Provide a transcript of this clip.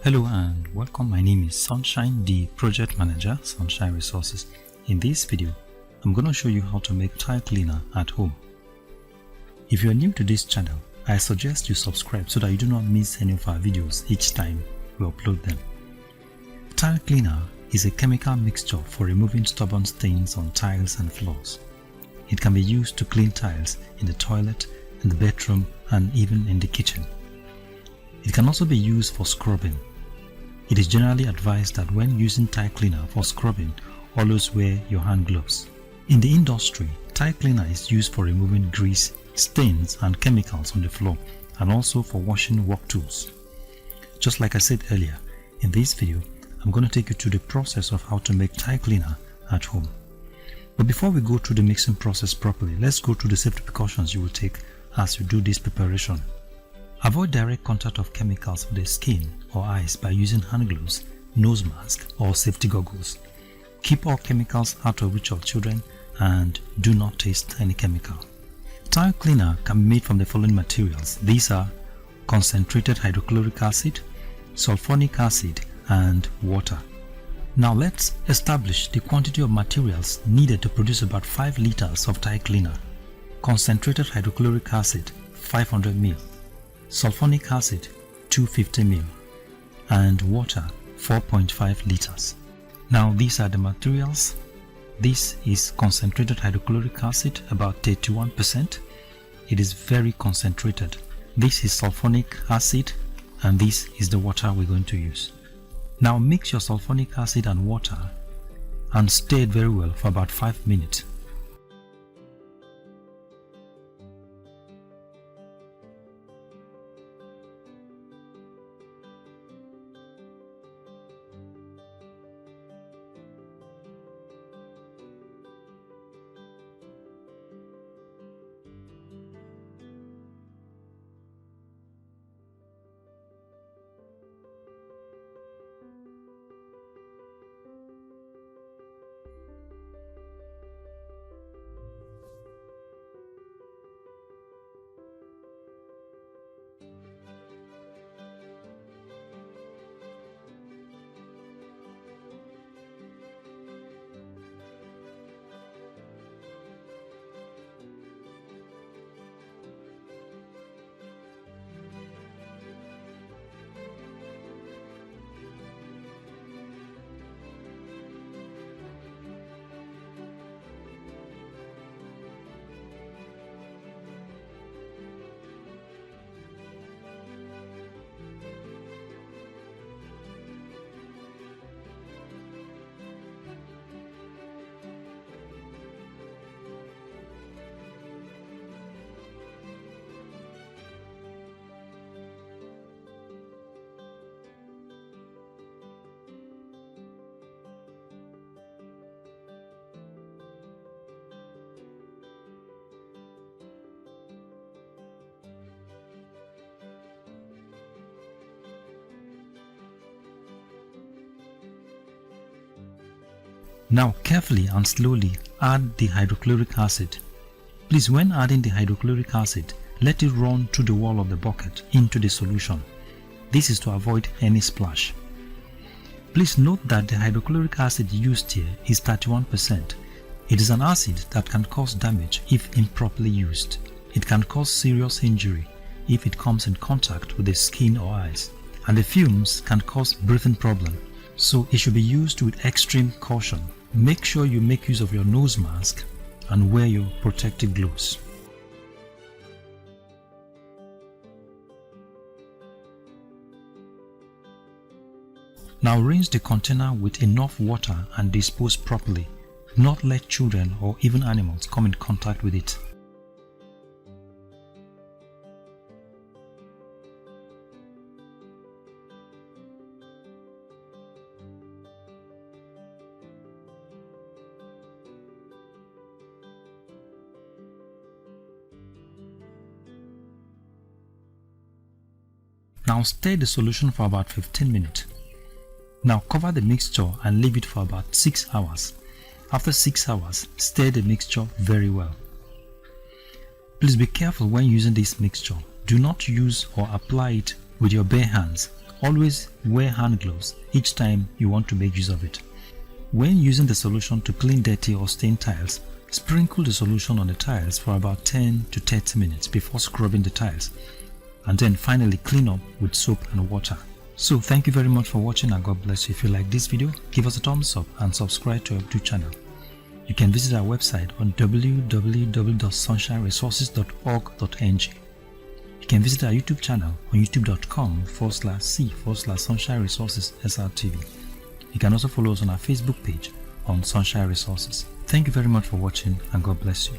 Hello and welcome. My name is Sunshine, the project manager, Sunshine Resources. In this video, I'm going to show you how to make tile cleaner at home. If you are new to this channel, I suggest you subscribe so that you do not miss any of our videos each time we upload them. Tile cleaner is a chemical mixture for removing stubborn stains on tiles and floors. It can be used to clean tiles in the toilet, in the bedroom, and even in the kitchen. It can also be used for scrubbing. It is generally advised that when using tile cleaner for scrubbing, always wear your hand gloves. In the industry, tile cleaner is used for removing grease, stains, and chemicals on the floor, and also for washing work tools. Just like I said earlier, in this video, I'm going to take you through the process of how to make tile cleaner at home. But before we go through the mixing process properly, let's go through the safety precautions you will take as you do this preparation. Avoid direct contact of chemicals with the skin or eyes by using hand gloves, nose mask, or safety goggles. Keep all chemicals out of reach of children and do not taste any chemical. Tile cleaner can be made from the following materials. These are concentrated hydrochloric acid, sulfonic acid, and water. Now let's establish the quantity of materials needed to produce about 5 liters of tile cleaner. Concentrated hydrochloric acid 500 ml, sulfonic acid 250 ml, and water 4.5 liters. Now these are the materials. This is concentrated hydrochloric acid, about 31%. It is very concentrated. This is sulfonic acid, and this is the water we're going to use. Now mix your sulfonic acid and water and stir it very well for about 5 minutes. Now carefully and slowly add the hydrochloric acid. Please, when adding the hydrochloric acid, let it run through the wall of the bucket into the solution. This is to avoid any splash. Please note that the hydrochloric acid used here is 31%. It is an acid that can cause damage if improperly used. It can cause serious injury if it comes in contact with the skin or eyes, and the fumes can cause breathing problems. So it should be used with extreme caution. Make sure you make use of your nose mask and wear your protective gloves. Now rinse the container with enough water and dispose properly. Do not let children or even animals come in contact with it. Now stir the solution for about 15 minutes. Now cover the mixture and leave it for about 6 hours. After 6 hours, stir the mixture very well. Please be careful when using this mixture. Do not use or apply it with your bare hands. Always wear hand gloves each time you want to make use of it. When using the solution to clean dirty or stained tiles, sprinkle the solution on the tiles for about 10 to 30 minutes before scrubbing the tiles, and then finally clean up with soap and water. So thank you very much for watching, and God bless you. If you like this video, give us a thumbs up and subscribe to our YouTube channel. You can visit our website on www.sunshineresources.org.ng. You can visit our YouTube channel on youtube.com/c/Sunshine Resources SRTV. You can also follow us on our Facebook page on Sunshine Resources. Thank you very much for watching, and God bless you.